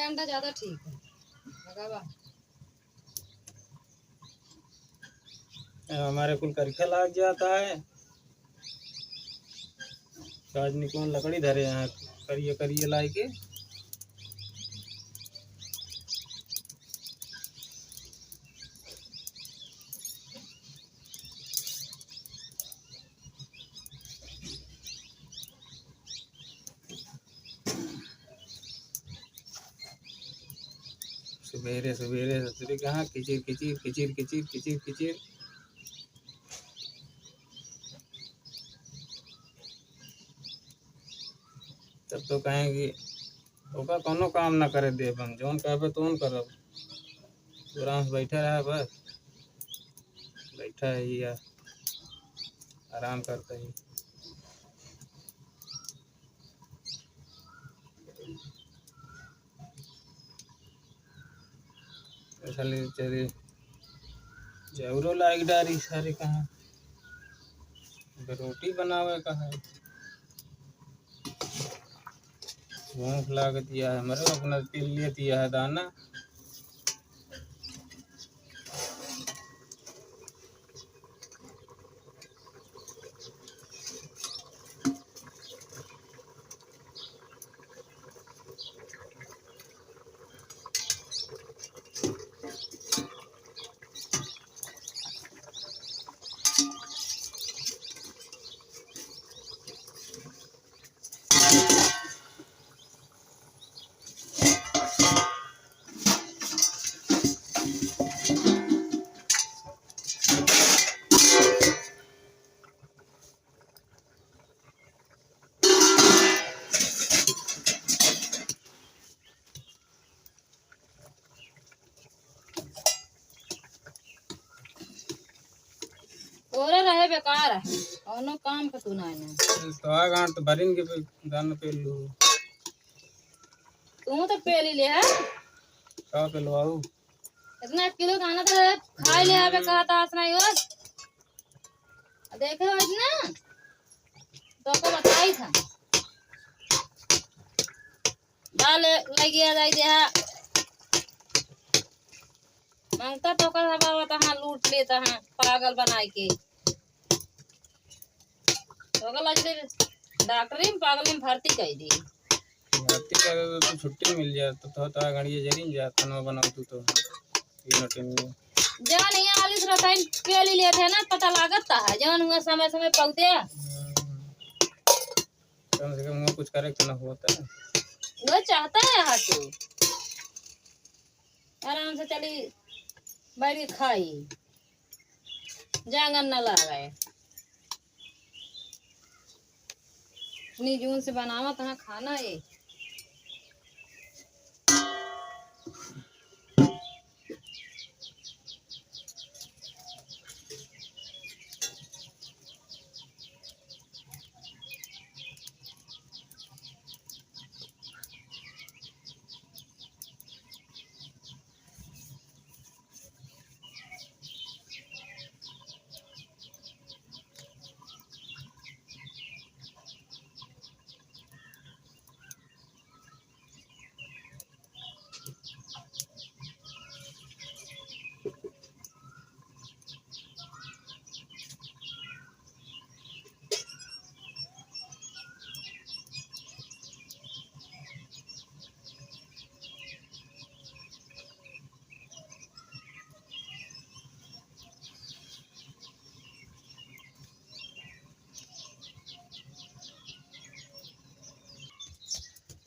अंडा ज्यादा ठीक है लगावा। हमारे कुल करखे लग जाता है। आज निकोन लकड़ी धरे यहाँ करिए करिए लाई के। सवेरे सवेरे सवेरे कहाँ किचिर किचिर किचिर किचिर किचिर किचिर। तब तो कहेंगे ओका कोनो काम ना करे दे बन जोन कहबे तो करब। आराम से बैठा रहा बस बैठा है या आराम करता ही। चले जरूर लाइक डारी सारे कहाँ रोटी बनावे कहाँ भूख लाग दिया है मरे अपना तिल लिए दिया है दाना। ओरे रहे बेकार है और काम का तू ना तो आ गांठ तो भरिन के दाना पे लू तू तो पेली ले है का पे लवाऊ इतना किलो खाना तो खा ले आवे कहता आसना यो देखे आज ना तो को बताई था डाल लगी आ जाई दे मांगता तो कर हवा होता हां लूट लेता हां पागल बनाई के तो कल आज डॉक्टरी में पागल में भर्ती कर दी। भर्ती कर तो छुट्टी मिल जाए तो गाड़ी जरिन जा खाना बनाओ तू तो तीनों टाइम में जान यहाँ वाली रसायन के लिए लेते हैं ना पता लागता है जान हुआ समय समय पौधे कम से कम कुछ करे तो ना होता है वो चाहता है यहाँ तो आराम से चली बैठ के खाई जांगन न लगे इतनी जून से बनावा तो खाना है।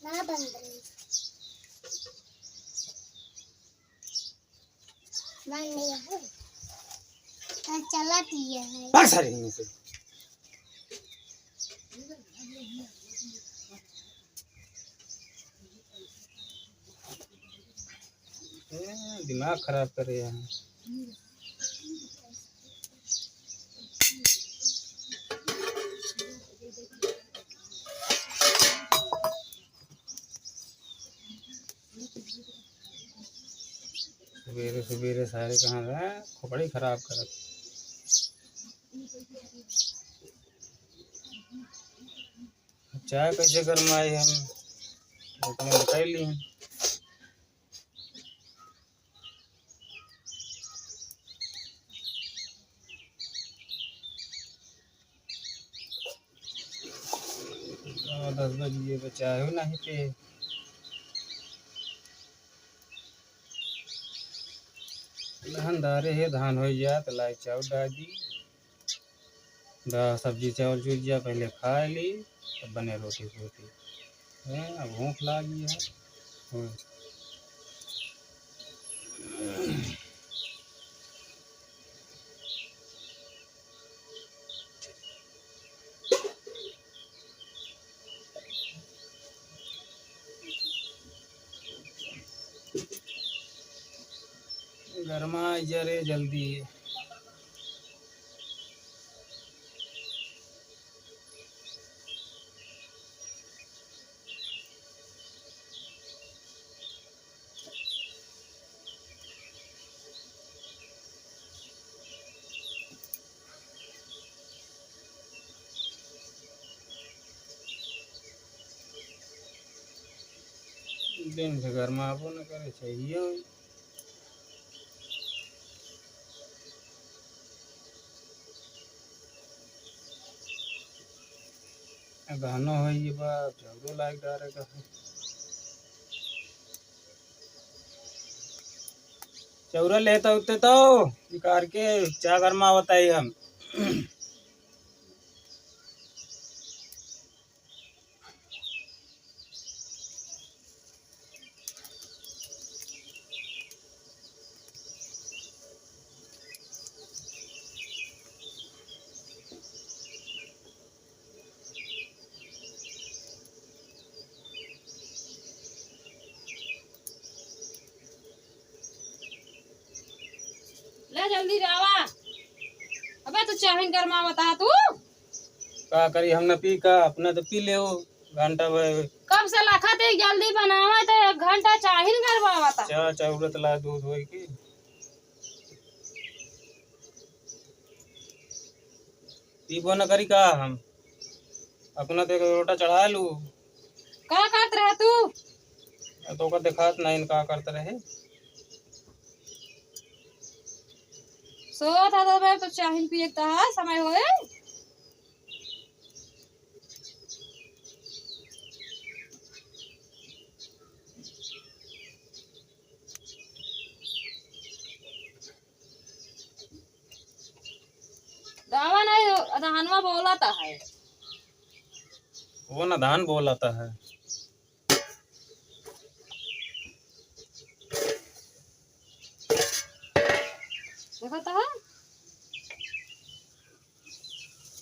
ना बन रही है चला दिया है बस सारे में से दिमाग खराब कर रहे हैं। सवेरे सवेरे सारे कहाँ रहे खोपड़ी खराब कर चाय कैसे गरमाई हम तो बता ली। 10 बज गए तो चाय हो नहीं पे लहन दारे है धान हो जा तो लाई चावल दादी दा सब्जी चावल चूज जा पहले खा ली तब बने रोटी रोटी है अब भूख लगी है। गर्मा जरे जल्दी दिन से गर्माबो न करे चाहिए। गहनो हो ये बात झगड़ो लायक डारे का चौरा लेता उते तो निकाल के क्या गर्मा बताइए हम ले जल्दी जावा। अबे तू चाहिन गर्मा बता तू का करी हम न पी का अपना तो पी ले घंटा भर कब से लखा थे जल्दी बनावा तो 1 घंटा चाहिन गर्मा बता चाह चावरत ला दूध होई की पीबो न करी का हम अपना तो एक लोटा चढ़ा लू का करत रह तू तो का दिखात नहीं का करते रहे सो था तो बे तो चाहिन पिए ता समय होए दावा नहीं धानवा बोलाता है वो न धान बोलाता है। देखो तो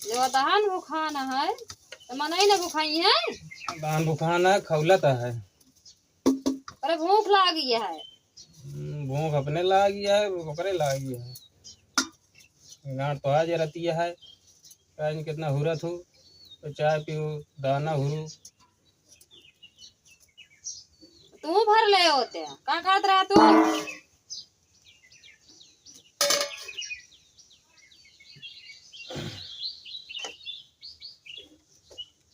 जो धान बुखाना है तो मनई ने बुखाई है धान बुखाना खौलता है अरे भूख लागी है भूख अपने लागी है ओकरे लागी है गांठ तो आज रहती है आज कितना हुरत हो तो चाय पियो दाना हुरू तू भर ले होते का करत रहा तू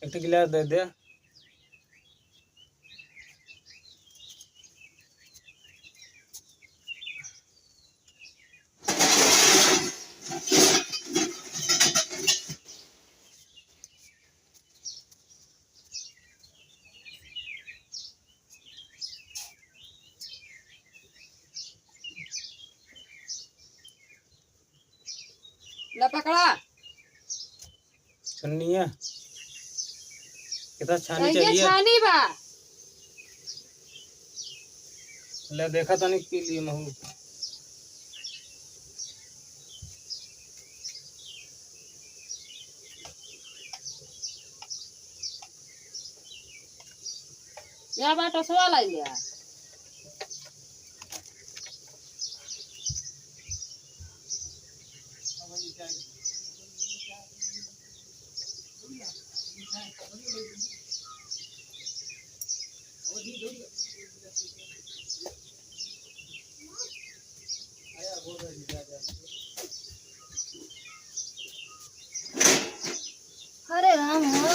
एक गिलास दे दे ले पकड़ा छन्नी है कितना छानी ये चाहिए छानी बा ले देखा तो नहीं पी लिए महू या बाटो सवा लाई लिया अरे राम हो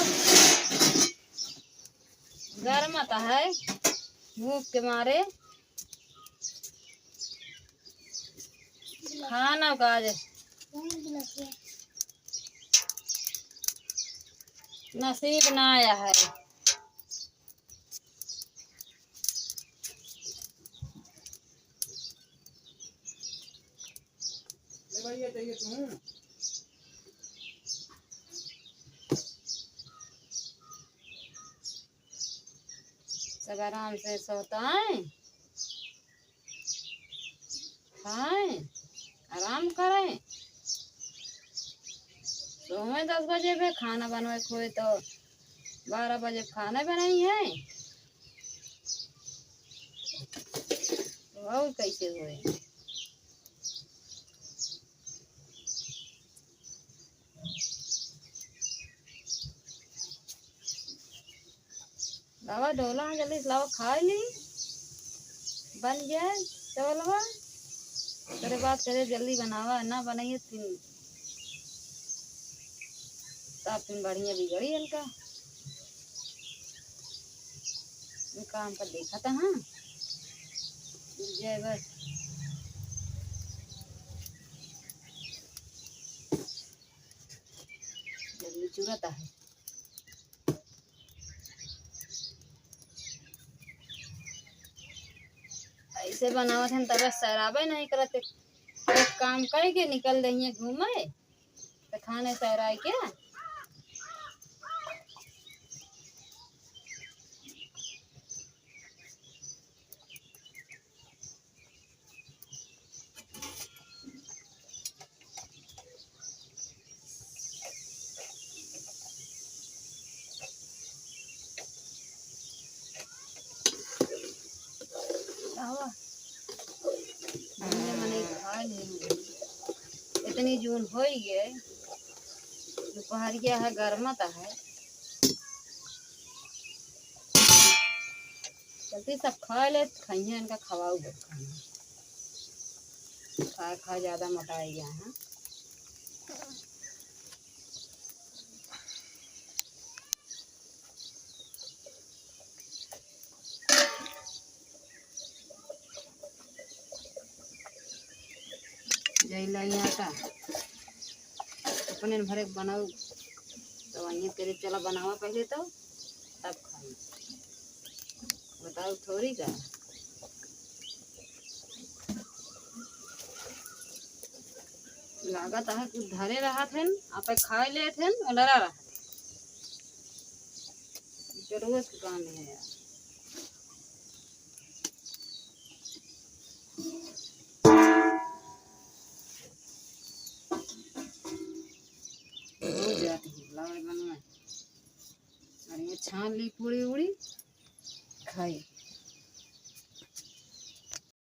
गर्म आता है भूख के मारे खाना काज नसीब ना आया है रुपया चाहिए तुम्हें? सब आराम से सोता है, खाएं, आराम करें। सोए 10 बजे पे, खाना बनवाए खोए तो 12 बजे खाना बनाई है। तो और कैसे हुए? लावा डोला जल्दी से, लावा खा ली, बन जाए चलवा। तेरे बात करे जल्दी बनावा, ना बनाइए फिर बढ़िया बिगड़ी इनका काम पर देखा था। हाँ जय बस जल्दी चुराता है। ऐसे बनावत हैं तब सैराबे नहीं करते। एक काम करे के निकल देंगे घूमे तो खाने सैराय क्या। मैंने खा नहीं, इतनी जून हो ही गए, दोपहरिया है गर्मता है। जल्दी सब खा ले, खाइए इनका खवाऊ खाना, खा खा ज्यादा मोटाई गया है। जैला आटा अपने भरे बनाओ तो वहीं तेरे चला बनावा पहले तो तब खाई। बताओ थोड़ी का लागत है कुछ धरे रहा थे, आप खाए ले थे लड़ा रहा रोज का काम है यार। हो जाती है लावड़ बनवा, और ये छान ली पूरी उड़ी खाई।